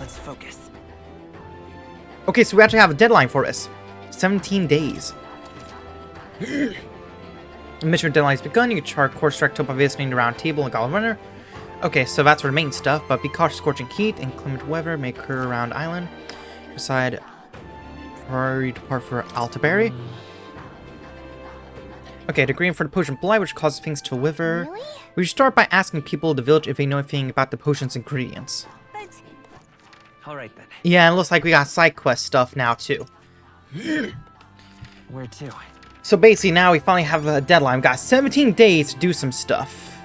Let's focus. Okay, so we actually have a deadline for this. 17 days. Mission deadline has begun. You can chart course direct up by visiting the round table and Goblin Runner. Okay, so that's our main stuff, but be cautious. Scorching heat, inclement weather may occur around island. Decide priority depart for Altaberry. Okay, the green for the potion blight, which causes things to wither. Really? We should start by asking people of the village if they know anything about the potion's ingredients. Alright then. Yeah, it looks like we got side quest stuff now too. Where to? So basically now we finally have a deadline. We've got 17 days to do some stuff.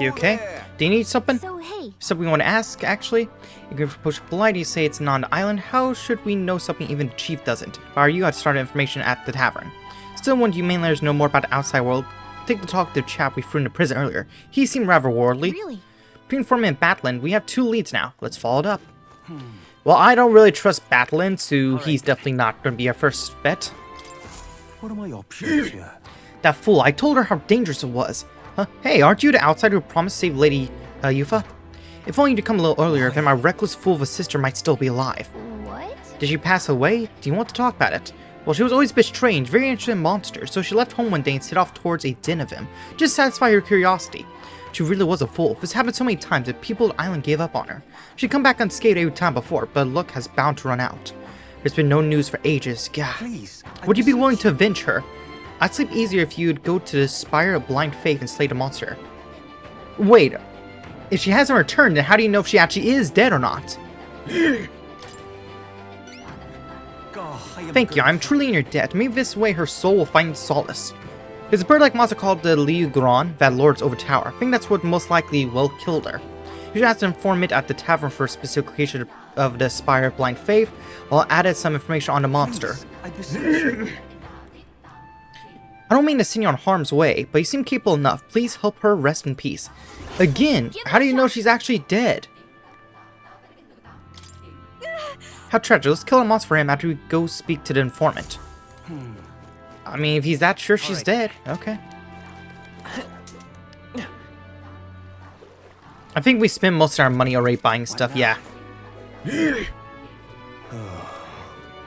You okay? Do you need something? So hey, Something you want to ask, actually? You give for potion blight, you say it's not on the island. How should we know something even the chief doesn't? If I were you, I'd start information at the tavern. Still, when you mainlanders know more about the outside world, take the talk to the chap we threw into prison earlier. He seemed rather worldly. really? Between Foreman and Batlin, we have 2 leads now. Let's follow it up. Well, I don't really trust Batlin, so he's definitely not going to be our first bet. What are my options here? That fool, I told her how dangerous it was. Huh? Hey, aren't you the outsider who promised to save Lady Yufa? If only you'd come a little earlier, then my reckless fool of a sister might still be alive. What? Did she pass away? Do you want to talk about it? Well, she was always a bit strange, very interested in monsters, so she left home one day and set off towards a den of him, just to satisfy her curiosity. She really was a fool. This happened so many times that people at the island gave up on her. She'd come back unscathed every time before, but luck has bound to run out. There's been no news for ages. Gah. Please. Would you be willing to avenge her? I'd sleep easier if you'd go to the Spire of Blind Faith and slay the monster. Wait, if she hasn't returned, then how do you know if she actually is dead or not? Thank you, I'm truly in your debt. Maybe this way her soul will find solace. There's a bird-like monster called the Liu Gron that lords over tower. I think that's what most likely will kill her. You should ask to inform it at the tavern for a specific location of the Spire of Blind Faith, while I added some information on the monster. I beseech. I don't mean to send you on harm's way, but you seem capable enough. Please help her rest in peace. Again, how do you know she's actually dead? How tragic. Let's kill a monster for him after we go speak to the informant. I mean, if he's that sure she's dead, okay. I think we spent most of our money already buying stuff, yeah.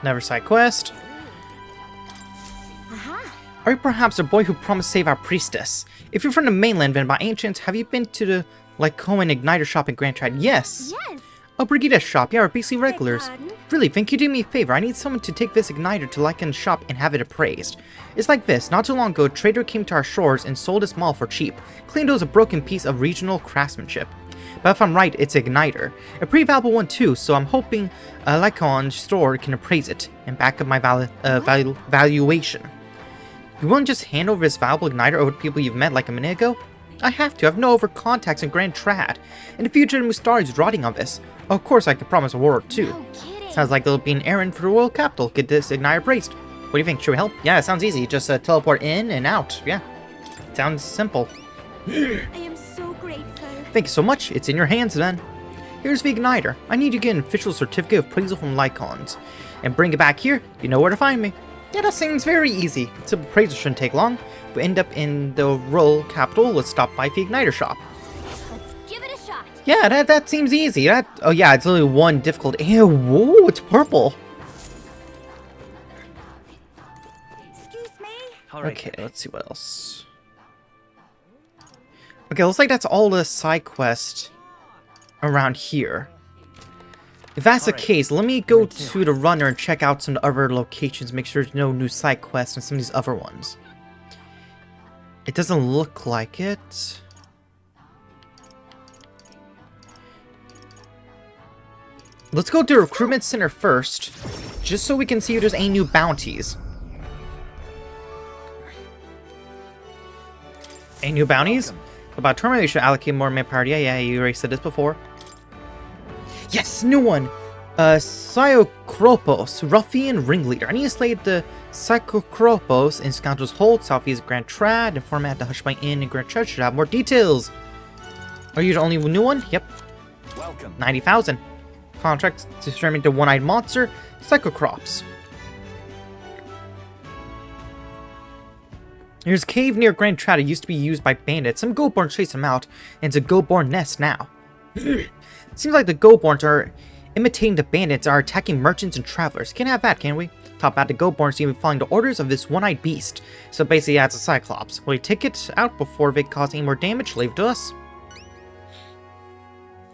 Never side quest. Are you perhaps a boy who promised to save our priestess? If you're from the mainland, then by any chance, have you been to the Lycoan Igniter shop in Grand Trad? Yes! Yes. Oh, Brigida's shop. Yeah, we're basically regulars. pardon? Really, think you do me a favor. I need someone to take this igniter to Lycan's shop and have it appraised. It's like this. Not too long ago, a trader came to our shores and sold his mall for cheap. Claimed it was a broken piece of regional craftsmanship. But if I'm right, it's an igniter. A pretty valuable one too, so I'm hoping Lycan's store can appraise it and back up my valuation. You wouldn't just hand over this valuable igniter over to people you've met like a minute ago? I have to. I have no over contacts in Grand Trad. And the future of Mustari is rotting on this. Of course, I can promise a war too. No kidding. Sounds like there'll be an errand for the royal capital. Get this igniter appraised. What do you think? Should we help? Yeah, it sounds easy. Just teleport in and out. Yeah. Sounds simple. I am so grateful. Thank you so much. It's in your hands then. Here's the igniter. I need to get an official certificate of appraisal from Lycons. And bring it back here. You know where to find me. Yeah, that seems very easy. Simple appraisal shouldn't take long. If we end up in the royal capital, let's stop by the igniter shop. Let's give it a shot. Yeah, that seems easy. Oh yeah, it's only one difficult. Ew, whoa, it's purple. Excuse me. Okay, let's see what else. Okay, looks like that's all the side quest around here. If that's the case, let me go to the runner and check out some other locations, make sure there's no new side quests on some of these other ones. It doesn't look like it. Let's go to the recruitment center first, just so we can see if there's any new bounties. Any new bounties? About terminal, you should allocate more manpower. Yeah, you already said this before. Yes, new one! Psychokropos, ruffian ringleader. I need to slay the Psychokropos in Scoundrel's Hold, southeast of Grand Trad. Informant at the Hush by Inn in Grand Trad should have more details. Are you the only new one? Yep. Welcome. 90,000. Contract determined to one-eyed monster, Psychokrops. There's a cave near Grand Trad. It used to be used by bandits. Some Goatborn chased them out, and it's a Goatborn nest now. Seems like the Goborns are imitating the bandits are attacking merchants and travelers. Can't have that, can we? Top out, the Goborns seem to be following the orders of this one-eyed beast. So basically, that's a Cyclops. Will you take it out before they cause any more damage? Leave it to us.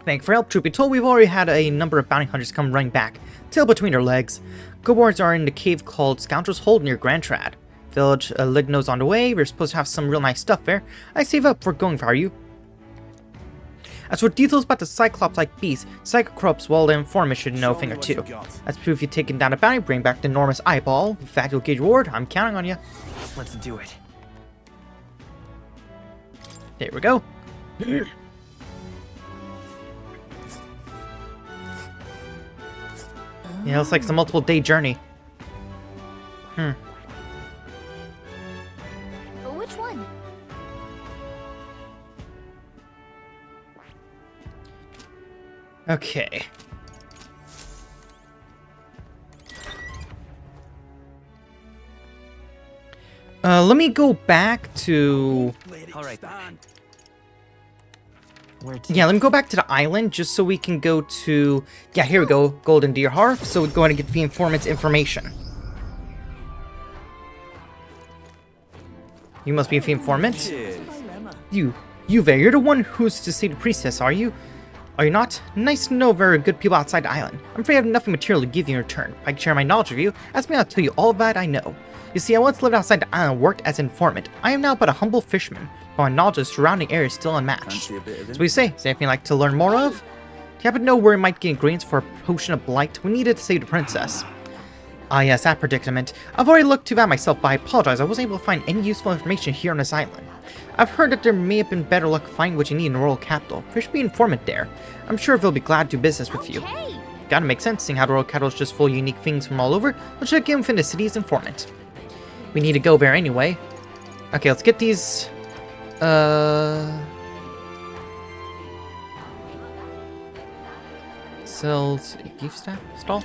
Thank you for help, truth be told. We've already had a number of bounty hunters come running back, tail between their legs. Goborns are in the cave called Scoundrel's Hold near Grand Trad. Village Ligno's on the way. We're supposed to have some real nice stuff there. I save up for going for you. As for details about the Cyclops-like beast, Psychocrops, well, the informant should know a thing or two. As proof you've taken down a bounty, bring back the enormous eyeball. With that, you'll get your reward. I'm counting on you. Let's do it. There we go. Yeah, it's like it's a multiple-day journey. Which one? Okay. Let me go back to... All right, then. Yeah, let me go back to the island just so we can go to... Yeah, here we go. Golden Deer Hearth. So we're going to get the informant's information. You must be the informant. You there. You're the one who's to see the priestess, are you? Are you not? Nice to know there are good people outside the island. I'm afraid I have nothing material to give you in return. If I can share my knowledge with you, ask me, I'll tell you all that I know. You see, I once lived outside the island and worked as an informant. I am now but a humble fisherman, but my knowledge of the surrounding area is still unmatched. So what do you say? Is there anything you'd like to learn more of? Do you happen to know where we might get ingredients for a potion of blight? We needed to save the princess. Ah yes, that predicament. I've already looked to that myself, but I apologize. I wasn't able to find any useful information here on this island. I've heard that there may have been better luck finding what you need in the royal capital. There should be an informant there. I'm sure they'll be glad to do business with you. Gotta make sense, seeing how the royal capital is just full of unique things from all over. Let's check in within the city's informant. We need to go there anyway. Okay, let's get these... Sells a gift stall?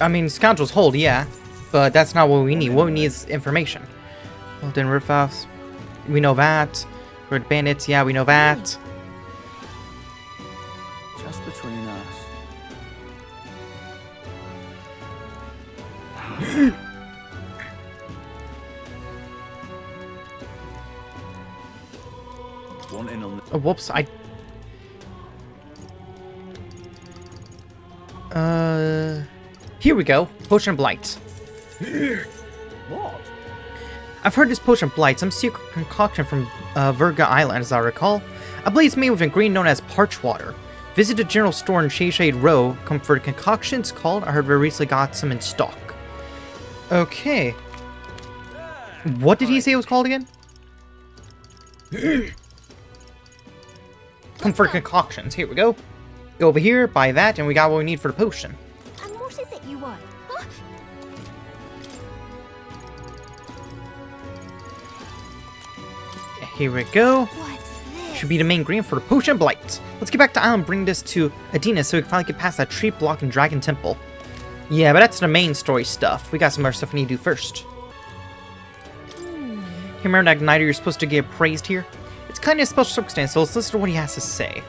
I mean, Scoundrel's Hold, yeah. But that's not what we need. What we need is information. Well, then Riffhouse. We know that. Red Bandits, yeah, we know that. Just between us. One in on the... Oh, whoops, here we go. Potion of Blight. What? I've heard this potion of blight, some secret concoction from Virga Island, as I recall. I believe it's made with an ingredient known as parch water. Visit the general store in Shade Row, comfort concoctions called. I heard we recently got some in stock. Okay. What did he say it was called again? Comfort concoctions. Here we go. Go over here, buy that, and we got what we need for the potion. And what is it you want? Huh? Here we go. What's this? Should be the main ingredient for the potion of blight. Let's get back to island and bring this to Adina so we can finally get past that tree block and dragon temple. Yeah, but that's the main story stuff. We got some other stuff we need to do first. Hey, remember that igniter you're supposed to get praised here? It's kind of a special circumstance, so let's listen to what he has to say.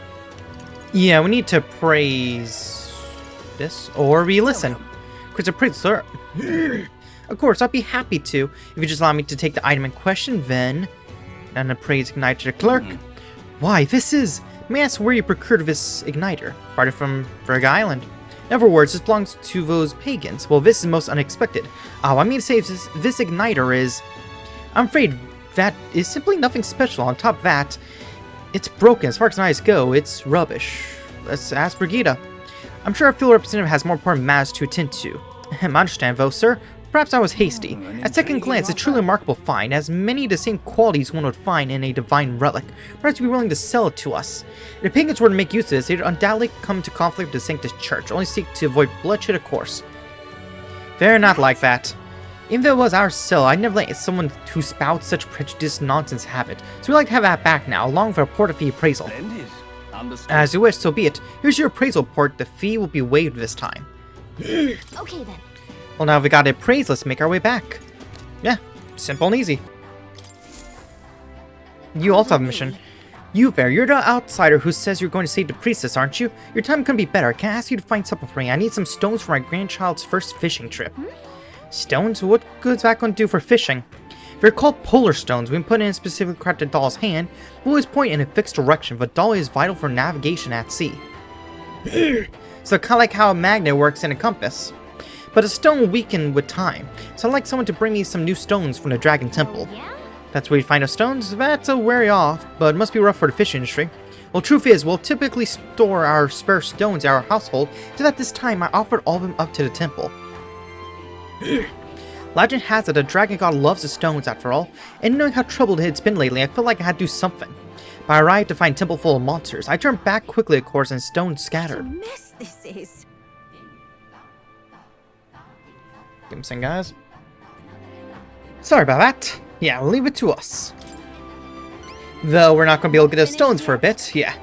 Yeah, we need to praise this, or we listen. Because praise, sir. Of course, I'd be happy to. If you just allow me to take the item in question, then... And a praise igniter to the clerk. Why, this is... May I ask where you procured this igniter? Brought it from Virga Island. In other words, this belongs to those pagans. Well, this is most unexpected. Oh, I mean to say this igniter is... I'm afraid that is simply nothing special. On top of that, it's broken. As far as eyes go, it's rubbish. Let's ask Brigida. I'm sure our field representative has more important matters to attend to. I understand, though, sir. Perhaps I was hasty. At second glance, it's a truly remarkable find, has many of the same qualities one would find in a divine relic. Perhaps you'd be willing to sell it to us. If the pagans were to make use of this, they'd undoubtedly come into conflict with the Sanctus Church, only seek to avoid bloodshed, of course. They're not like that. Even though it was our sell, I'd never let someone who spouts such prejudiced nonsense have it. So we'd like to have that back now, along with a report of fee appraisal. As you wish, so be it. Here's your appraisal report. The fee will be waived this time. Okay then. Well, now we got it praised, let's make our way back. Yeah, simple and easy. You also have a mission. You there, you're the outsider who says you're going to save the priestess, aren't you? Your time couldn't be better. Can I ask you to find something for me? I need some stones for my grandchild's first fishing trip. Stones? What good's that going to do for fishing? They're called polar stones. When put in a specifically crafted doll's hand, will always point in a fixed direction, but doll is vital for navigation at sea. So kind of like how a magnet works in a compass. But a stone will weaken with time, so I'd like someone to bring me some new stones from the Dragon Temple. Yeah? That's where you find those stones? That's a wary off, but it must be rough for the fishing industry. Well, truth is, we'll typically store our spare stones in our household, so that this time I offered all of them up to the temple. Legend has it the dragon god loves the stones after all, and knowing how troubled it's been lately, I felt like I had to do something. But I arrived to find a temple full of monsters. I turned back quickly, of course, and stones What a scattered. mess this is. Give him some, guys. Sorry about that. Yeah, leave it to us. Though we're not going to be able to get those stones for a bit, yeah.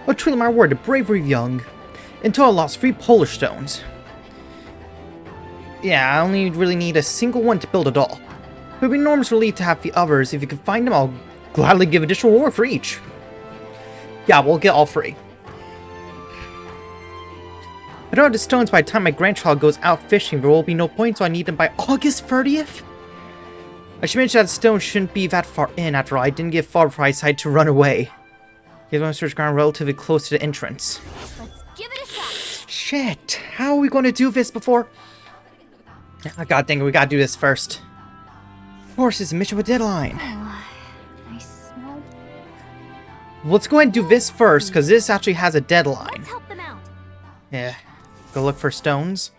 But truly my word, the bravery of young. Until I lost 3 polar stones. Yeah, I only really need a single one to build a doll. It would be enormous relief to have the others. If you can find them, I'll gladly give additional reward for each. Yeah, we'll get all 3. I don't have the stones by the time my grandchild goes out fishing. There will be no point, so I need them by August 30th? I should mention that the stone shouldn't be that far in after all. I didn't get far before I decided to run away. You want to search ground relatively close to the entrance. Let's give it a shot. Shit, how are we going to do this before? Oh, god dang it, we gotta do this first. Of course, it's a mission with a deadline. I smell. Let's go ahead and do this first, because this actually has a deadline. Let's help them out. Yeah, go look for stones.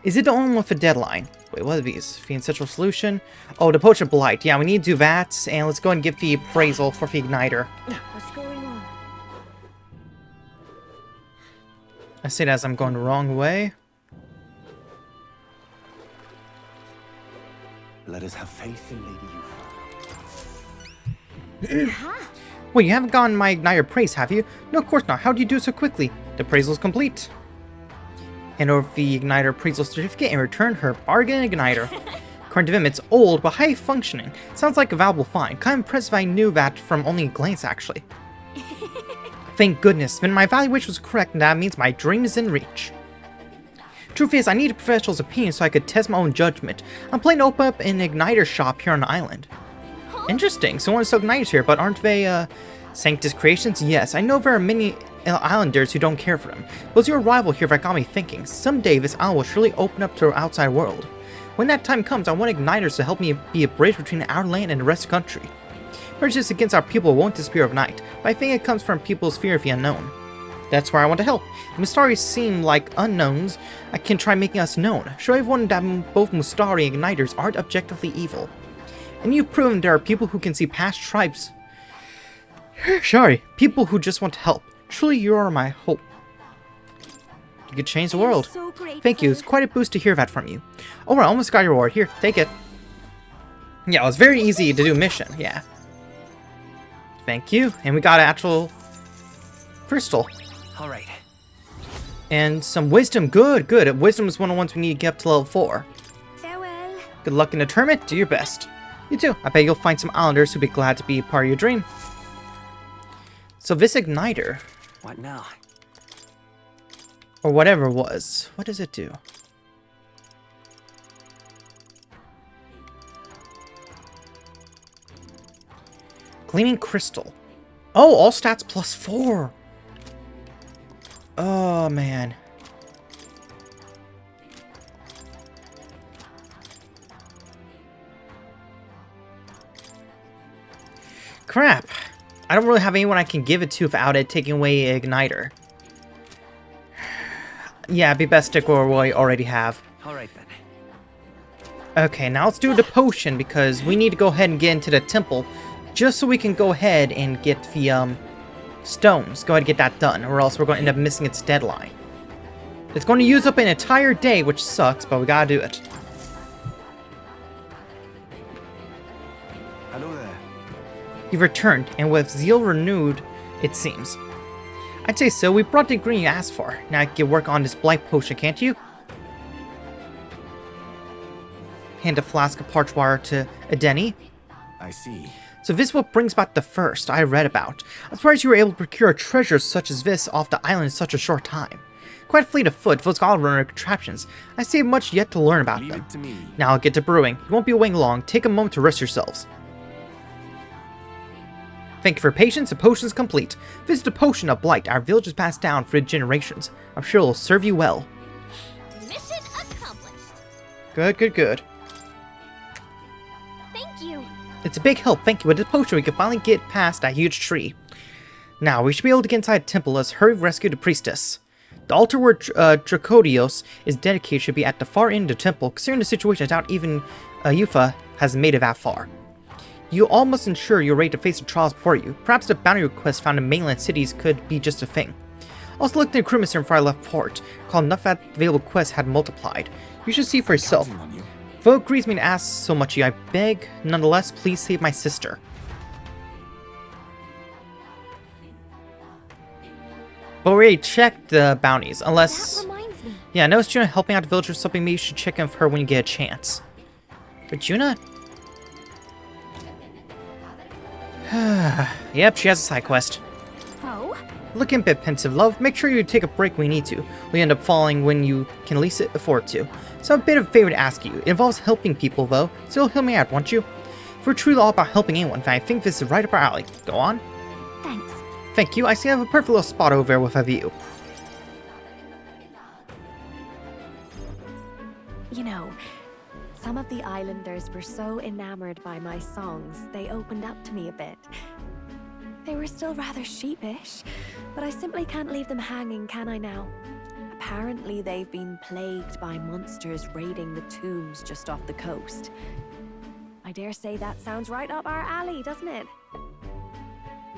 Is it the only one with a deadline? Wait, what are these? The ancestral solution? Oh, the potion of blight. Yeah, we need to do that, and let's go ahead and get the appraisal for the igniter. What's going on? I say that as I'm going the wrong way. Let us have faith in Lady Yuffie. Aha! Wait, you haven't gotten my igniter praise, have you? No, of course not. How did you do so quickly? The appraisal's complete. Hand over the igniter appraisal certificate and return her bargain igniter. According to him, it's old but high functioning. Sounds like a valuable find. Kind of impressed if I knew that from only a glance, actually. Thank goodness. Then my evaluation was correct, and that means my dream is in reach. Truth is, I need a professional's opinion so I could test my own judgment. I'm planning to open up an igniter shop here on the island. Interesting. So one sell igniters here, but aren't they, Sanctus creations? Yes, I know there are many islanders who don't care for them. But it's your arrival here that got me thinking. Someday this island will surely open up to the outside world. When that time comes, I want igniters to help me be a bridge between our land and the rest of the country. Prejudice against our people won't disappear overnight, but I think it comes from people's fear of the unknown. That's where I want to help. The Mustari seem like unknowns. I can try making us known. Show everyone that both Mustari and Igniters aren't objectively evil. And you've proven there are people who can see past tribes. Sorry, people who just want to help. Truly, you are my hope. You could change the world. So grateful. Thank you, it's quite a boost to hear that from you. Oh, I almost got your reward. Here, take it. Yeah, it was very easy to do a mission, yeah. Thank you, and we got an actual crystal. All right. And some wisdom. Good, good. Wisdom is one of the ones we need to get up to level 4. Farewell. Good luck in the tournament. Do your best. You too. I bet you'll find some islanders who'll be glad to be part of your dream. So this igniter, What now? or whatever it was, what does it do? Gleaming crystal. Oh, all stats plus 4. Oh, man. Crap. I don't really have anyone I can give it to without it taking away Igniter. Yeah, it'd be best to stick with what I already have. All right then. Okay, now let's do the potion because we need to go ahead and get into the temple just so we can go ahead and get the stones. Go ahead and get that done, or else we're going to end up missing its deadline. It's going to use up an entire day, which sucks, but we gotta do it. Hello there. You've returned, and with zeal renewed, it seems. I'd say so. We brought the ingredient you asked for. Now I can get work on this blight potion, can't you? Hand a flask of parched water to Edeni. I see. So this is what brings back the first I read about. I'm surprised you were able to procure a treasure such as this off the island in such a short time. Quite fleet of foot, those gall-runner contraptions. I see much yet to learn about Leave them. it to me. Now I'll get to brewing. You won't be waiting long. Take a moment to rest yourselves. Thank you for your patience. The potion is complete. This is the potion of blight our village has passed down for generations. I'm sure it will serve you well. Mission accomplished. Good, good, good. Thank you. It's a big help, thank you. With this potion, we can finally get past that huge tree. Now, we should be able to get inside the temple. Let's hurry rescue the priestess. The altar where Dracodios is dedicated should be at the far end of the temple. Considering the situation, I doubt even Yufa has made it that far. You all must ensure you're ready to face the trials before you. Perhaps the bounty request found in mainland cities could be just a thing. Also look at the recruitment center before I left port. Called enough that available quests had multiplied. You should see for yourself. Counting on you. Though it grieves me to ask so much of you, I beg, nonetheless, please save my sister. But we already checked the bounties, unless... That reminds me. Yeah, I noticed Juna helping out the villagers, something maybe you should check in with her when you get a chance. But Juna? Yep, she has a side quest. Oh? Looking a bit pensive, love. Make sure you take a break when you need to. We end up falling when you can least afford to. So a bit of a favor to ask you. It involves helping people, though, so you'll help me out, won't you? If we're truly all about helping anyone, then I think this is right up our alley. Go on. Thanks. Thank you. I see I have a perfect little spot over there with a view. You know, some of the islanders were so enamored by my songs, they opened up to me a bit. They were still rather sheepish, but I simply can't leave them hanging, can I now? Apparently they've been plagued by monsters raiding the tombs just off the coast. I dare say that sounds right up our alley, doesn't it?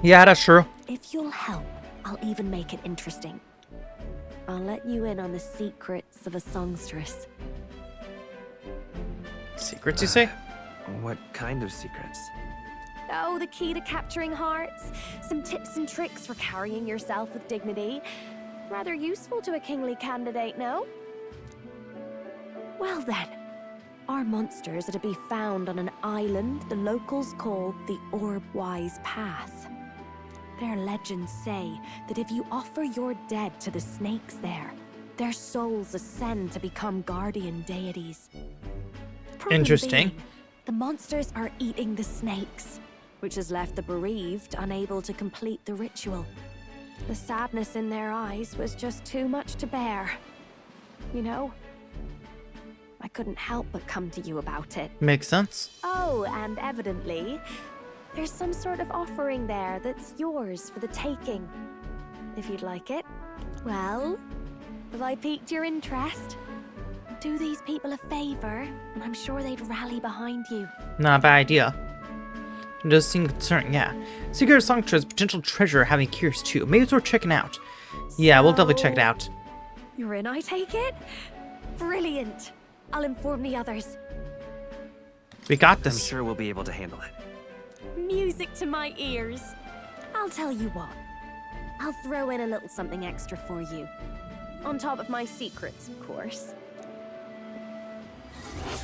Yeah, that's true. If you'll help, I'll even make it interesting. I'll let you in on the secrets of a songstress. Secrets, you say? What kind of secrets? Oh, the key to capturing hearts. Some tips and tricks for carrying yourself with dignity. Rather useful to a kingly candidate, no? Well then, our monsters are to be found on an island the locals call the Orbwise Path. Their legends say that if you offer your dead to the snakes there, their souls ascend to become guardian deities. Problem Interesting. being, the monsters are eating the snakes, which has left the bereaved unable to complete the ritual. The sadness in their eyes was just too much to bear. You know? I couldn't help but come to you about it. Makes sense. Oh, and evidently, there's some sort of offering there that's yours for the taking. If you'd like it. Well, have I piqued your interest? Do these people a favor, and I'm sure they'd rally behind you. Not a bad idea. It does seem concerning, yeah. Secret Songstress potential treasure having curious too. Maybe it's worth checking out. Yeah, we'll definitely check it out. You're in, I take it? Brilliant. I'll inform the others. We got I'm this. sure we'll be able to handle it. Music to my ears. I'll tell you what. I'll throw in a little something extra for you. On top of my secrets, of course.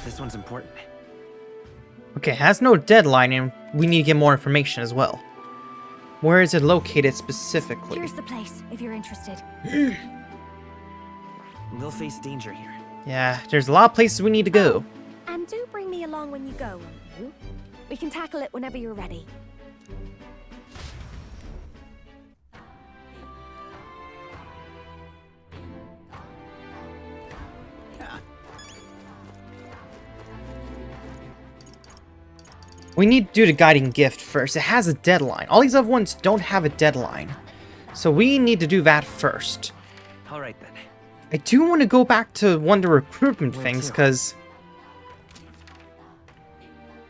This one's important. Okay, it has no deadline and we need to get more information as well. Where is it located specifically? Here's the place, if you're interested. We'll face danger here. Yeah, there's a lot of places we need to go. And do bring me along when you go, won't you? We can tackle it whenever you're ready. We need to do the guiding gift first. It has a deadline. All these other ones don't have a deadline. So we need to do that first. Alright then. I do want to go back to one of the recruitment Where things, to? because...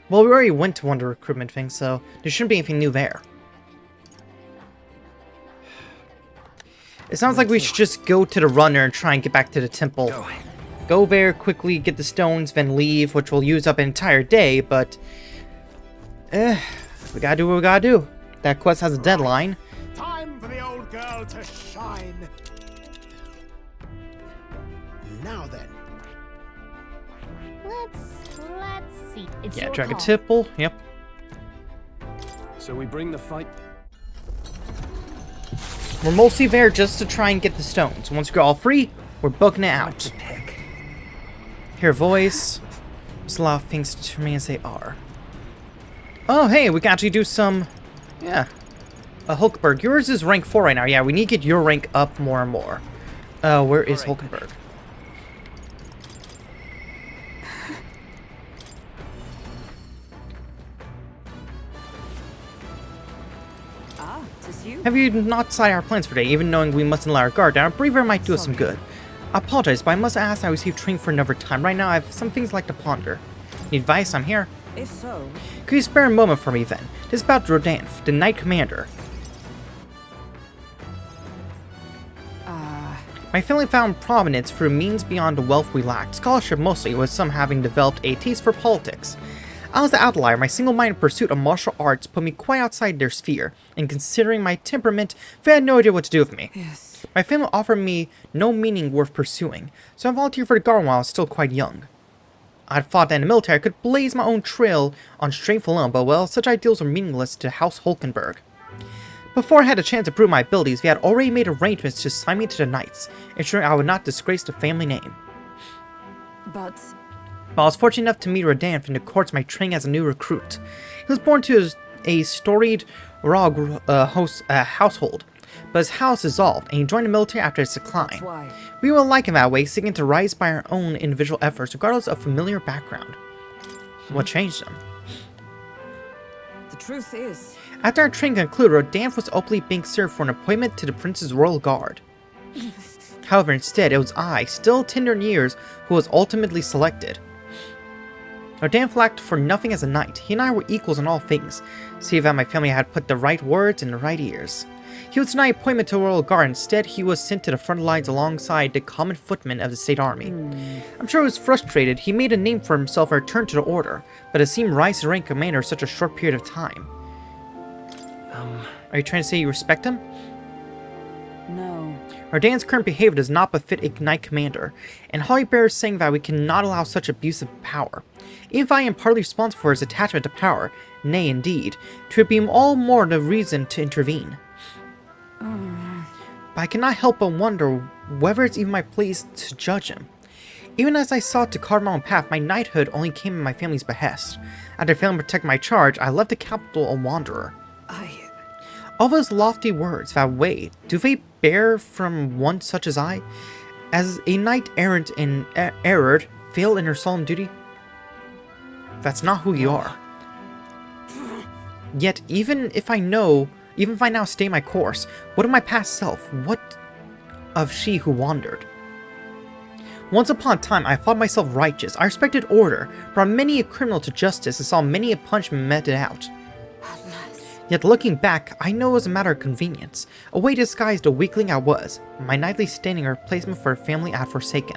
Well, we already went to one of the recruitment things, so there shouldn't be anything new there. It sounds like we should just go to the runner and try and get back to the temple. Go. Go there, quickly get the stones, then leave, which will use up an entire day, but... we gotta do what we gotta do. That quest has a deadline. Time for the old girl to shine. Now then. Let's seat. It's Yeah, your Dragon call. Tipple. Yep. So we bring the fight. We're mostly there just to try and get the stones. Once we're all free, we're booking it What to out. pick? Hear a voice. There's a lot of things to me as they are. Oh, hey, we can actually do some... Yeah. Hulkenberg, yours is rank 4 right now. Yeah, we need to get your rank up more and more. Where is All right. Hulkenberg? Have you not decided our plans for today, even knowing we mustn't let our guard down? A braver might do us some good. I apologize, but I must ask I receive training for another time. Right now, I have some things I'd like to ponder. Need advice? I'm here. If so, Could you spare a moment for me, then? This is about Rodanf, the Knight Commander. My family found prominence through means beyond the wealth we lacked. Scholarship mostly, with some having developed a taste for politics. I was the outlier. My single-minded pursuit of martial arts put me quite outside their sphere, and considering my temperament, they had no idea what to do with me. yes. My family offered me no meaning worth pursuing, so I volunteered for the guard while I was still quite young. I'd thought that in the military I could blaze my own trail on strength alone, but well, such ideals were meaningless to House Hulkenberg. Before I had a chance to prove my abilities, we had already made arrangements to sign me to the Knights, ensuring I would not disgrace the family name. But But I was fortunate enough to meet Rodanf in the courts of my training as a new recruit. He was born to a storied royal household, but his house dissolved, and he joined the military after its decline. that's why. We were like him that way, seeking to rise by our own individual efforts, regardless of familiar background. What changed him? The truth is, After our training concluded, Rodanf was openly being served for an appointment to the Prince's Royal Guard. However, instead, it was I, still tender in years, who was ultimately selected. Rodanf lacked for nothing as a knight. He and I were equals in all things, save that my family had put the right words in the right ears. He was denied appointment to the Royal Guard. Instead, he was sent to the front lines alongside the common footmen of the state army. I'm sure he was frustrated. He made a name for himself and returned to the order, but it seemed rise to rank commander in such a short period of time. Are you trying to say you respect him? no. Rodan's current behavior does not befit a knight commander, and Hollybear is saying that we cannot allow such abuse of power. Even if I am partly responsible for his attachment to power, nay indeed, it would be all more the reason to intervene. But I cannot help but wonder whether it's even my place to judge him. Even as I sought to carve my own path, my knighthood only came at my family's behest. After failing to protect my charge, I left the capital a wanderer. All those lofty words that weigh, do they bear from one such as I? As a knight errant and erred, fail in her solemn duty? That's not who you are. Yet, even if I now stay my course, what of my past self? What of she who wandered? Once upon a time, I thought myself righteous. I respected order, brought many a criminal to justice, and saw many a punishment meted out. Yet looking back, I know it was a matter of convenience, a way to disguise the weakling I was, my knightly standing a replacement for a family I had forsaken.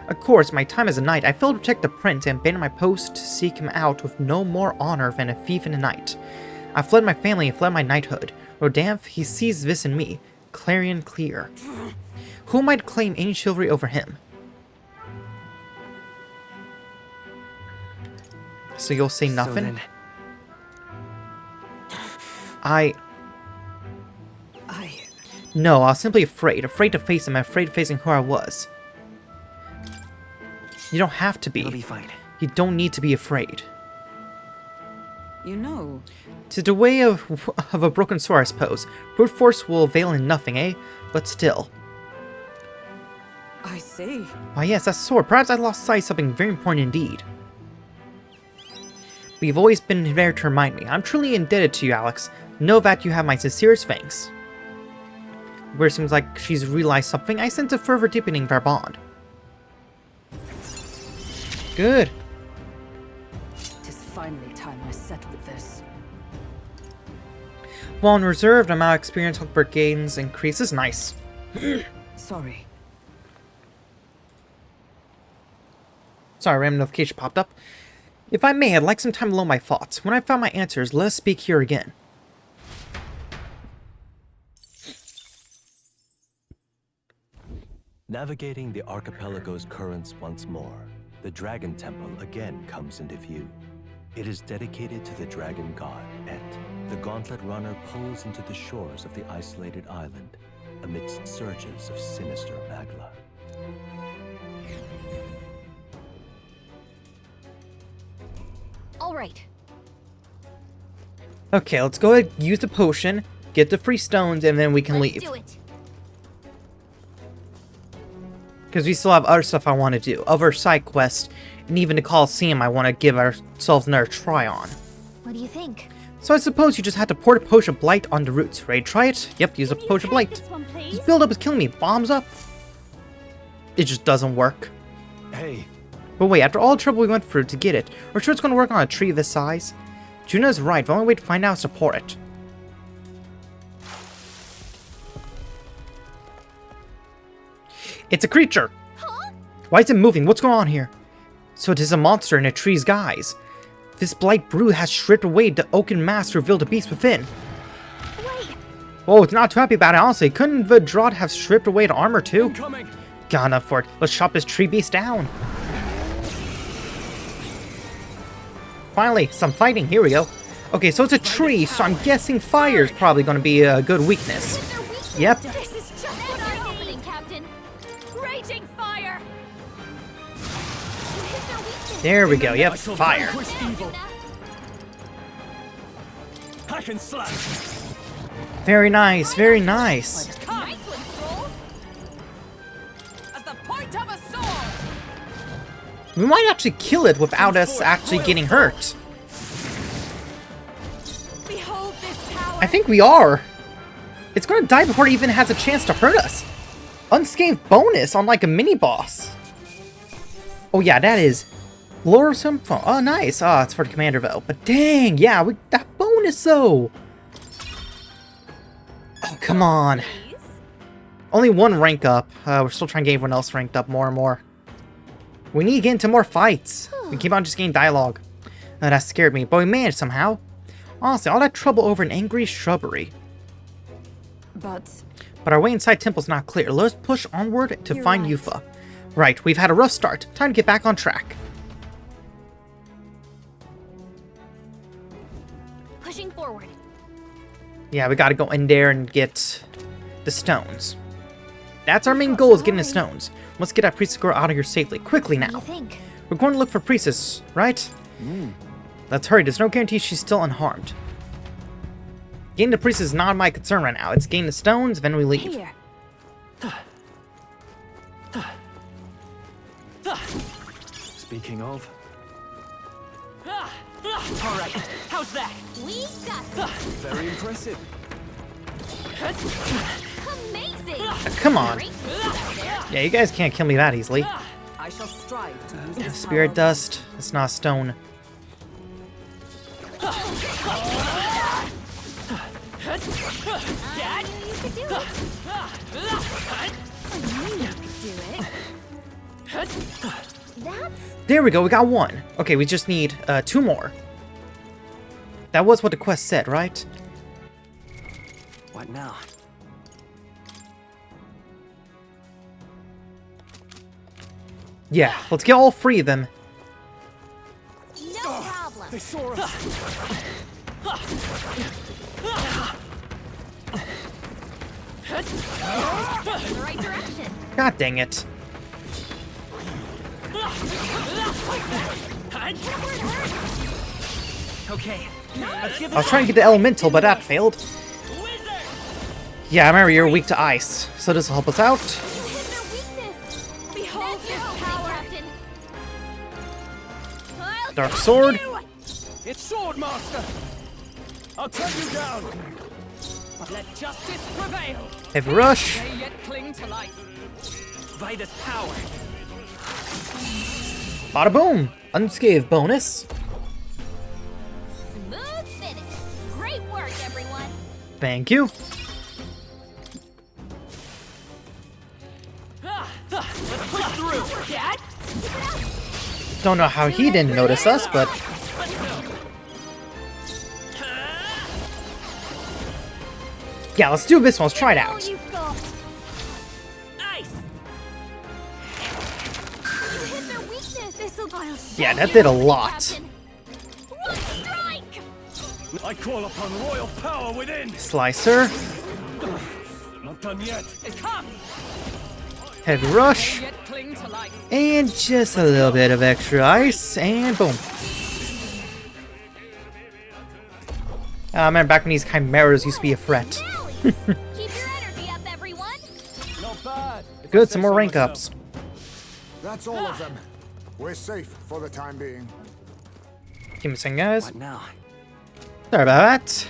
Of course, my time as a knight, I failed to protect the prince and abandoned my post to seek him out with no more honor than a thief in the night. I fled my family and fled my knighthood. Rodanf, he sees this in me, clarion clear. Who am I to claim any chivalry over him? So you'll say nothing? So then, No, I was simply afraid. Afraid to face him, afraid of facing who I was. You don't have to it'll be. be fine. You don't need to be afraid. You know, It's the way of a broken sword, I suppose. Brute force will avail in nothing, eh? But still. I see. Why yes, that sword. Perhaps I lost sight of something very important indeed. But you've always been there to remind me. I'm truly indebted to you, Alex. Know that you have my sincerest thanks. Where it seems like she's realized something, I sense a further deepening of our bond. Good. Tis finally time I settled this. While in reserve, the amount of experience Hulkberg gains increases. Nice. Sorry. Sorry, random notification popped up. If I may, I'd like some time alone my thoughts. When I found my answers, let us speak here again. Navigating the archipelago's currents once more, the Dragon Temple again comes into view. It is dedicated to the dragon god, Et. The Gauntlet Runner pulls into the shores of the isolated island amidst surges of sinister magla. All right. Okay, let's go ahead, use the potion, get the free stones, and then we can Let's leave. do it. Because we still have other stuff I want to do, other side quests, and even the Coliseum I want to give ourselves another try on. What do you think? So I suppose you just have to pour the potion of blight on the roots. Ready to try it? Yep, use a Can you potion of take blight. this one, please? This build-up is killing me. Bombs up? It just doesn't work. Hey, But wait, after all the trouble we went through to get it, we're sure it's going to work on a tree this size? Juna's right, the only way to find out is to pour it. It's a creature! Huh? Why is it moving? What's going on here? So it is a monster in a tree's guise. This blight brew has stripped away the oaken mask to reveal the beast within. Wait. Whoa, it's not too happy about it, honestly. Couldn't the Draught have stripped away the armor too? coming. Got enough for it. Let's chop this tree beast down. Finally, some fighting. Here we go. Okay, so it's a tree, so I'm guessing fire is probably going to be a good weakness. Here's their weakness. Yep. This is just what I'm opening, Captain. Raging fire. You hit their weakness. There we go. Yep, I shall fire. vanquish Now, evil. Yuna. Hack and slash. Very nice, very nice. Nice one, Stroll. As the point of a sword! We might actually kill it without us actually getting hurt. Behold this power! I think we are. It's going to die before it even has a chance to hurt us. Unscathed bonus on like a mini-boss. Oh yeah, that is... Lure some phone. Oh, nice. Oh, it's for the commander though. But dang, yeah, that bonus though. Oh, come on. Please. Only one rank up. We're still trying to get everyone else ranked up more and more. We need to get into more fights. We keep on just getting dialogue. That scared me, but we managed somehow. Honestly, all that trouble over an angry shrubbery. But But our way inside temple's not clear. Let's push onward to You're find right. Yufa. Right, we've had a rough start. Time to get back on track. Pushing forward. Yeah, we gotta go in there and get the stones. That's our main goal, is getting the stones. Let's get that priestess girl out of here safely. Quickly What do now. you think? We're going to look for priestess, right? Let's hurry. There's no guarantee she's still unharmed. Getting the priestess is not my concern right now. It's getting the stones, then we leave. here. Speaking of, All right, how's that? We got this. very impressive. Amazing. Come on. Great moves out there. Yeah, you guys can't kill me that easily. I shall strive to use this Spirit power. dust. It's not stone. I knew you could do it. I knew you could do it. That's There we go. We got one. Okay, we just need 2 more. That was what the quest said, right? What now? Yeah, let's get all 3 of them. no problem. They saw us. In the right direction. God dang it. Okay, let's give I was trying to get the elemental, but that failed. Yeah, I remember you're weak to ice, so this will help us out. You hit their weakness. Behold That's this your opening, power! Captain. I'll Dark get sword. you. It's Sword Master. I'll cut you down. Let justice prevail! Heavy rush. They yet cling to life. by this power. Bada boom! Unscathed bonus. Smooth finish. Great work, everyone. Thank you. Let's push through. Dad? Don't know how he didn't notice us, but yeah, let's do this one. Let's try it All out. you've got. Ice. You hit their weakness. This'll Yeah, that did a lot. One strike! I call upon royal power within. Slicer. Not done yet. Come! Heavy rush. Yet cling to life. And just a little bit of extra ice. And boom. I remember back when these chimeras used to be a threat. Keep your energy up, everyone! Not bad. If I Good, say some more so rank myself. ups. That's all of them. We're safe for the time being. Give me a second, guys. What now? Sorry about that.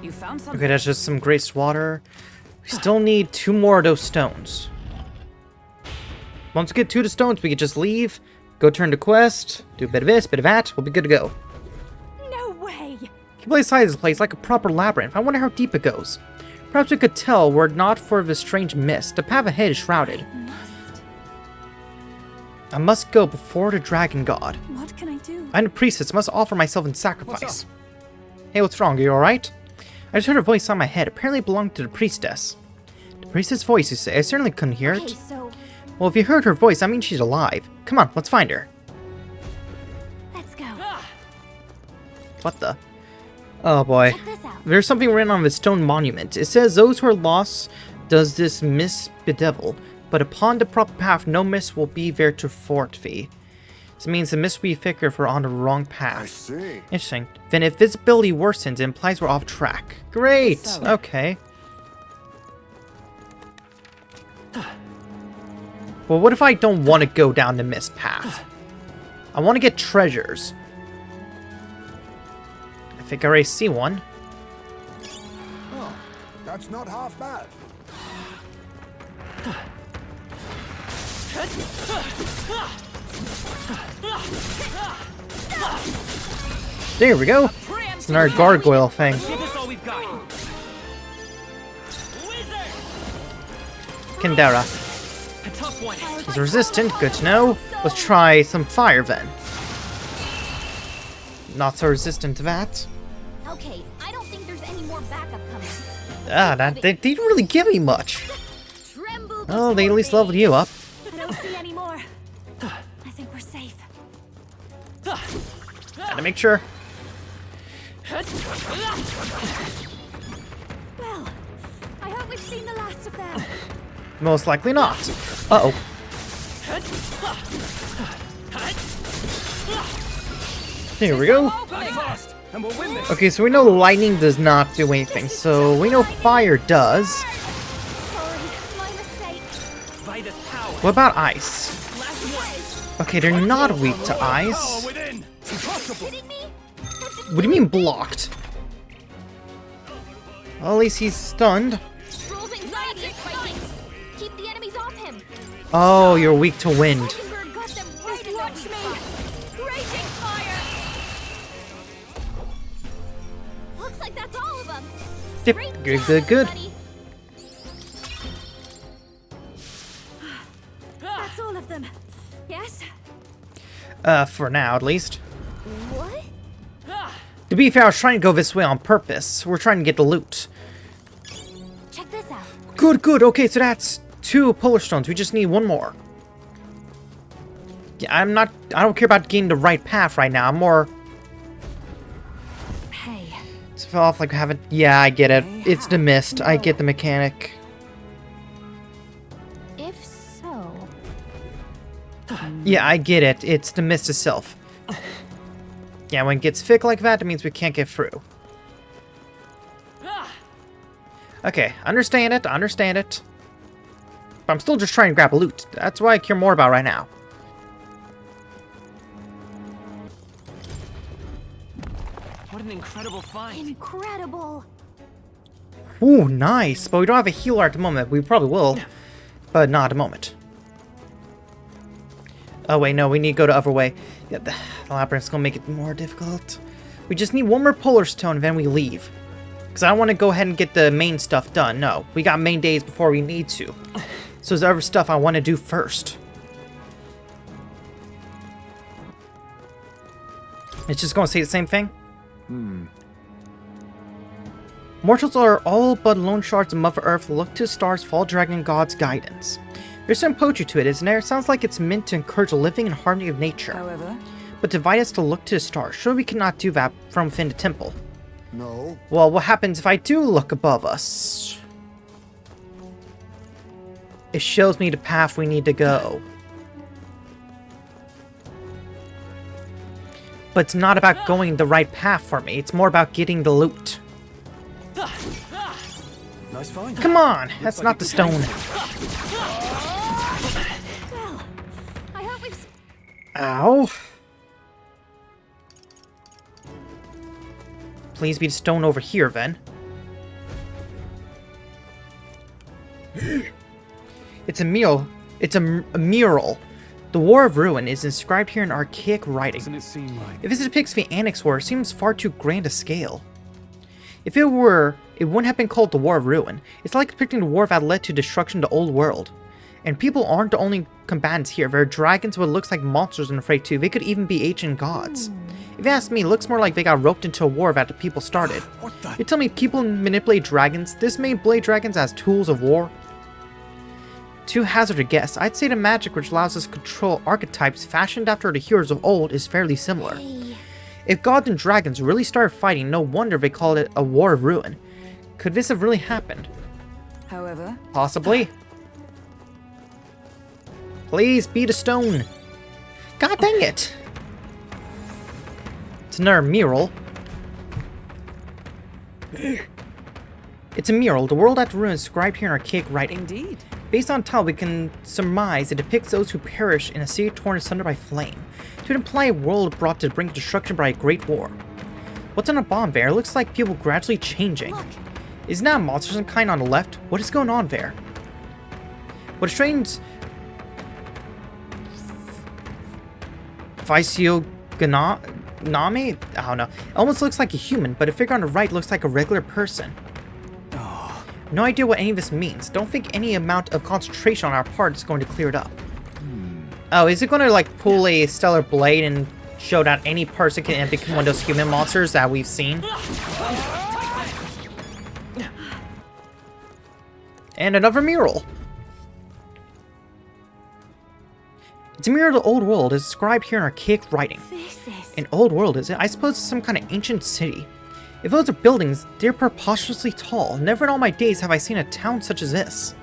You found something. Okay, that's just some great water. We still need 2 more of those stones. Once we get 2 of the stones, we can just leave, go turn to quest, do a bit of this, bit of that, we'll be good to go. No way! Keep inside this place like a proper labyrinth. I wonder how deep it goes. Perhaps we could tell were it not for this strange mist. The path ahead is shrouded. I must go before the dragon god. What can I do? I'm a priestess, must offer myself in sacrifice. Hey, what's wrong? Are you alright? I just heard a voice on my head. Apparently it belonged to the priestess. The priestess' voice, you say? I certainly couldn't hear Okay, it. so Well, if you heard her voice, that means she's alive. Come on, let's find her. let's go. What the? Oh boy. Check this out. There's something written on the stone monument. It says, those who are lost does this mist bedevil, but upon the proper path no mist will be there to thwart thee. This means the mist will be thicker if we're on the wrong path. I see. Interesting. Then if visibility worsens, it implies we're off track. Great! Okay. Well, what if I don't want to go down the mist path? I want to get treasures. I think I already see one. Oh, that's not half bad. There we go. It's another gargoyle thing. Give us all we've got. Wizard! Kindera. A tough one. He's resistant, good to know. Let's try some fire then. Not so resistant to that. Okay, I don't think there's any more backup coming. They didn't really give me much. Tremble Oh, they at before least me. leveled you up. I don't see any more. I think we're safe. Gotta make sure. Well, I hope we've seen the last of them. Most likely not. Uh-oh. There we go. Act fast, and we'll win this. Okay, so we know lightning does not do anything, so we know fire does. Sorry, my mistake. By this power. What about ice? Last one. Okay, they're not weak to Power ice. within. Impossible. Kidding me? What do you mean blocked? Well, at least he's stunned. Stroll's anxiety is spiking. Keep the enemies off him. Oh, you're weak to wind. Dragonberg got them right in watch me. Raging fire. Looks like that's all of them. Yep, Great good, job, good, good. everybody. That's all of them. Yes? For now at least. What? To be fair, I was trying to go this way on purpose. We're trying to get the loot. Check this out. Good, good. Okay, so that's 2 polar stones. We just need 1 more. Yeah, I don't care about getting the right path right now. I'm more... Hey. It's fell off like I haven't... Yeah, I get it. It's the mist. I get the mechanic. If so, Yeah, I get it. It's the mist itself. Yeah, when it gets thick like that, it means we can't get through. Okay, understand it, understand it. But I'm still just trying to grab loot. That's what I care more about right now. What an incredible find. incredible. Ooh, nice. But we don't have a healer at the moment. We probably will. But not at the moment. Oh, wait, no. We need to go the other way. Yeah, the labyrinth's gonna make it more difficult. We just need 1 more polar stone, and then we leave. Because I don't want to go ahead and get the main stuff done. No, we got main days before we need to. So there's other stuff I want to do first. It's just going to say the same thing? Mortals are all but lone shards of Mother Earth. Look to stars, fall dragon god's guidance. There's some poetry to it, isn't there? It sounds like it's meant to encourage a living in harmony of nature. However, But to invite us to look to the stars. Sure, we cannot do that from within the temple. No. Well, what happens if I do look above us? It shows me the path we need to go. But it's not about going the right path for me. It's more about getting the loot. Nice find. Come on! That's not the stone. Well, I hope we've... Ow. Please be the stone over here, then. It's a mural. It's a mural. The War of Ruin is inscribed here in archaic writing. Doesn't it seem like... If this depicts the Annex War, it seems far too grand a scale. If it were, it wouldn't have been called the War of Ruin. It's like depicting the war that led to destruction of the old world. And people aren't the only combatants here. There are dragons what looks like monsters in Afraid too. They could even be ancient gods. If you ask me, it looks more like they got roped into a war that the people started. What the... You tell me people manipulate dragons? This may blade dragons as tools of war? Too hazard a guess. I'd say the magic which allows us to control archetypes fashioned after the heroes of old is fairly similar. If gods and dragons really started fighting, no wonder they called it a War of Ruin. Could this have really happened? however, Possibly. Please be the stone. God dang it. It's another mural. It's a mural. The world at the ruin is described here in archaic writing. indeed. Based on tile, we can surmise it depicts those who perish in a city torn asunder by flame. To imply a world brought to the brink of destruction by a great war. What's on a bomb there? It looks like people gradually changing. Isn't that a monster some kind on the left? What is going on there? What a strange... Nami? I don't know. It almost looks like a human, but a figure on the right looks like a regular person. No idea what any of this means. Don't think any amount of concentration on our part is going to clear it up. Oh, is it going to like pull a stellar blade and show that any person can become one of those human monsters that we've seen? And another mural. It's a mirror of the old world as described here in archaic writing. An old world, is it? I suppose it's some kind of ancient city. If those are buildings, they're preposterously tall. Never in all my days have I seen a town such as this.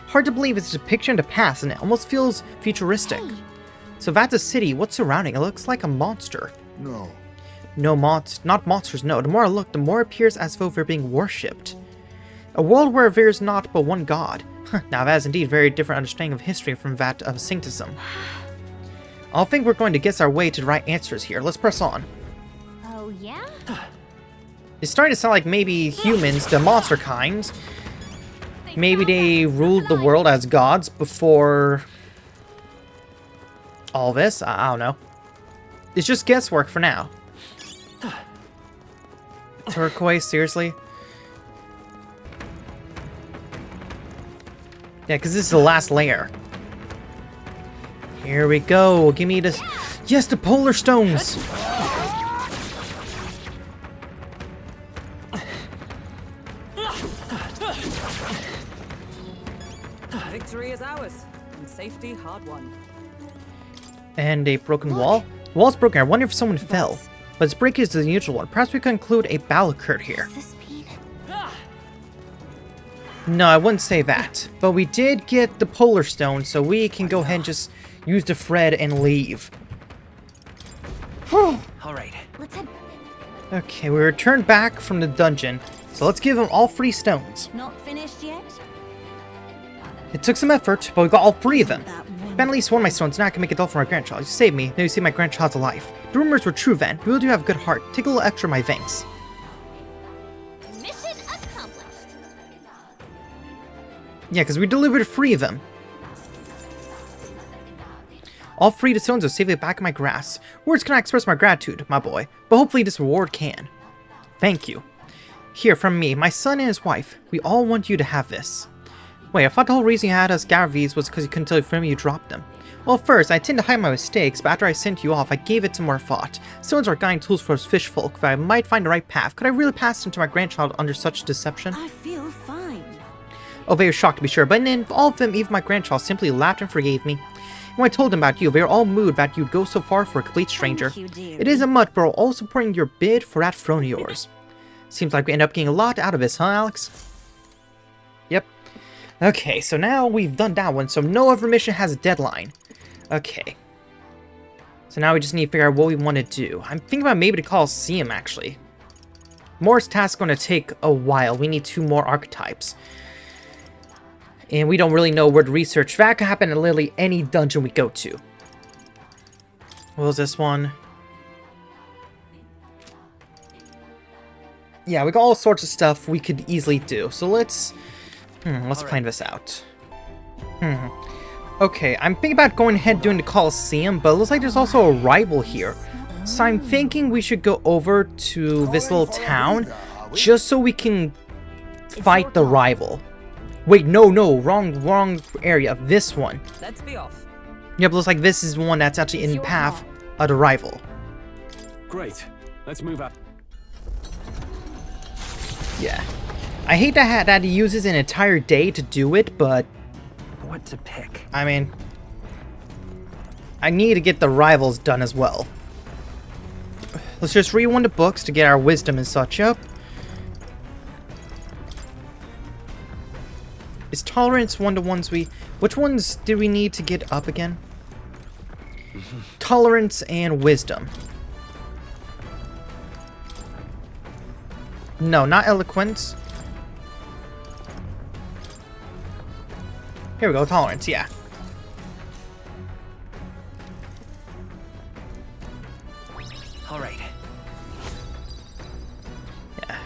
Hard to believe it's a depiction of the past, and it almost feels futuristic. So that's a city. What's surrounding? It looks like a monster. No. No not monsters, no. The more I look, the more it appears as though they're being worshipped. A world where there is not but one god. Now that is indeed a very different understanding of history from that of Syncretism. I think we're going to guess our way to the right answers here. Let's press on. Oh, yeah? It's starting to sound like maybe humans, the monster kind. Maybe they ruled the world as gods before all this. I don't know. It's just guesswork for now. Turquoise, seriously? Yeah, because this is the last layer. Here we go. Give me this. Yes, the polar stones. Victory is ours, and safety hard won. And a broken wall. The wall's broken. I wonder if someone fell. But its breakage is the unusual one. Perhaps we could conclude a battle occurred here. No, I wouldn't say that. But we did get the polar stone, so we can go ahead and just use the thread and leave. All right. Let's head. Okay, we returned back from the dungeon. So let's give them all 3 stones. Not finished yet? It took some effort, but we got all 3 of them. That Spend at least one of my stones, now I can make a doll for my grandchild. You saved me, now you see my grandchild's alive. The rumors were true then. You really do have a good heart. Take a little extra of my thanks. mission accomplished. Yeah, because we delivered 3 of them. All 3 of the stones are safely back in my grasp. Words cannot express my gratitude, my boy, but hopefully this reward can. Thank you. Here, from me, my son and his wife, we all want you to have this. Wait, I thought the whole reason you had us gather these was because you couldn't tell your family you dropped them. Well, first, I tend to hide my mistakes, but after I sent you off, I gave it some more thought. Stones are guiding tools for us fish folk, but I might find the right path. Could I really pass them to my grandchild under such deception? I feel fine. Oh, they were shocked to be sure, but then all of them, even my grandchild, simply laughed and forgave me. And when I told them about you, they were all moved that you'd go so far for a complete stranger. Thank you, It isn't much, but we're all supporting your bid for that throne of yours. Seems like we end up getting a lot out of this, huh, Alex? Yep. Okay, so now we've done that one, so no other mission has a deadline. Okay. So now we just need to figure out what we want to do. I'm thinking about maybe the Colosseum, actually. Moore's task is going to take a while. We need 2 more archetypes. And we don't really know where to research. That could happen in literally any dungeon we go to. What was this one? Yeah, we got all sorts of stuff we could easily do. So let's plan this out. Okay, I'm thinking about going ahead and doing the Colosseum, but it looks like there's also a rival here. So I'm thinking we should go over to this little town just so we can fight the rival. Wait, no, wrong area. This one. Let's be off. Yep, looks like this is one that's actually in the path of the rival. Great. Let's move out. Yeah. I hate that he uses an entire day to do it, but What to pick? I mean, I need to get the rivals done as well. Let's just read one of the books to get our wisdom and such up. Is tolerance one of the ones we... Which ones do we need to get up again? Tolerance and wisdom. No, not eloquence. Here we go, tolerance, yeah. All right. Yeah.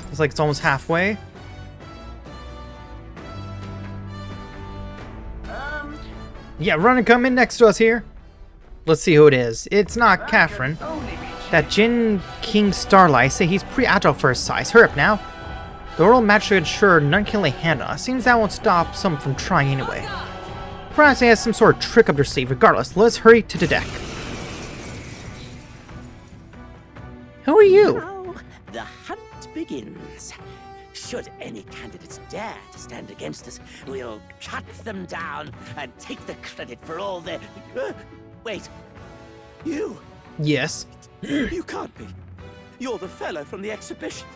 Looks like it's almost halfway. Yeah, run and come in next to us here. Let's see who it is. It's not Catherine. That Jin King Starlight say he's pretty agile for his size. Hurry up now. The royal magistrate ensure none can lay hand on us. Seems that won't stop some from trying anyway. Perhaps he has some sort of trick up their sleeve. Regardless, let's hurry to the deck. Who are you? Now the hunt begins. Should any candidates dare to stand against us, we'll cut them down and take the credit for all their... wait. You? Yes. You can't be. You're the fellow from the exhibition.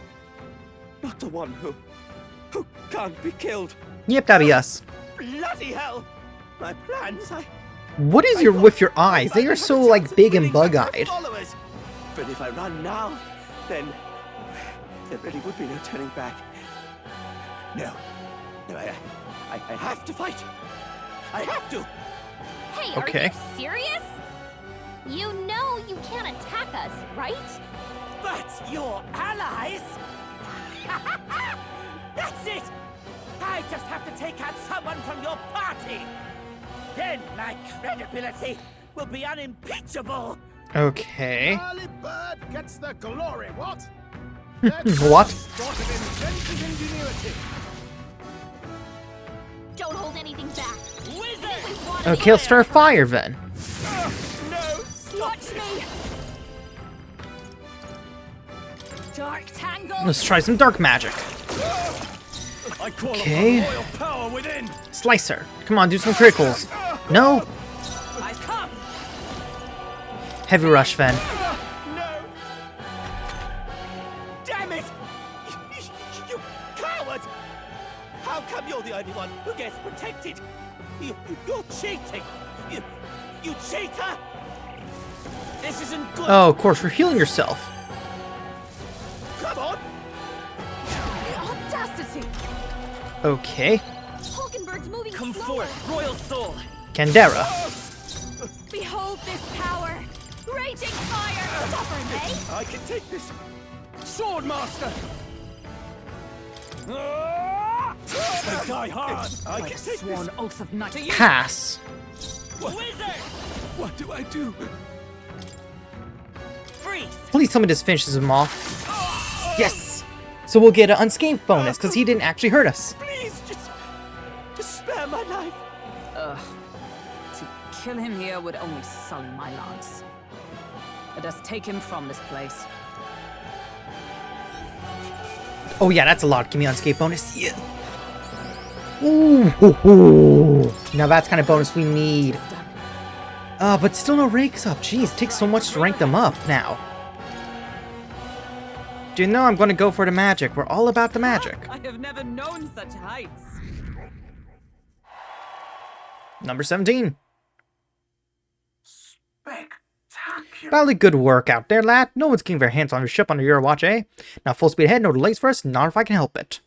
Not the one who can't be killed. Yep, that'd be us. Bloody hell! My plans, What is your with your eyes? They are so like big and bug-eyed. followers. But if I run now, then there really would be no turning back. No, I have to fight. I have to. Hey, Okay. are you serious? You know you can't attack us, right? But your allies. That's it. I just have to take out someone from your party. Then my credibility will be unimpeachable. Okay. Early bird gets the glory, what? What? Sort of inventive ingenuity. Don't hold anything back. Okay, let's start a fire then. No, Watch me. Dark tangle. Let's try some dark magic. I call Okay. upon royal power within. Slicer. Come on, do some criticals. No. I come. Heavy rush then. No. Damn it! You coward! How come you're the only one who gets protected? You're cheating. You cheater! This isn't good. Oh, of course, you're healing yourself. Come on! The audacity. Okay. Hulkenberg's moving Come slower. forth, royal soul. Candera. Behold this power. Raging fire. Stubborn, eh? I can take this. Sword master. They die hard. I can take Sworn this. oath of knight. Pass. Wizard. What do I do? Freeze. Please tell me this finishes him off. Yes. So we'll get an unscathed bonus because he didn't actually hurt us. Please, just spare my life. Ugh. To kill him here would only sully my lance. Let us take him from this place. Oh yeah, that's a lot. Give me unscathed bonus. Yeah. Ooh. Now that's kind of bonus we need. But still no ranks up. Jeez, it takes so much to rank them up now. Do you know I'm going to go for the magic? We're all about the magic. I have never known such heights. Number 17. Badly good work out there, lad. No one's getting their hands on your ship under your watch, eh? Now full speed ahead, no delays for us, not if I can help it.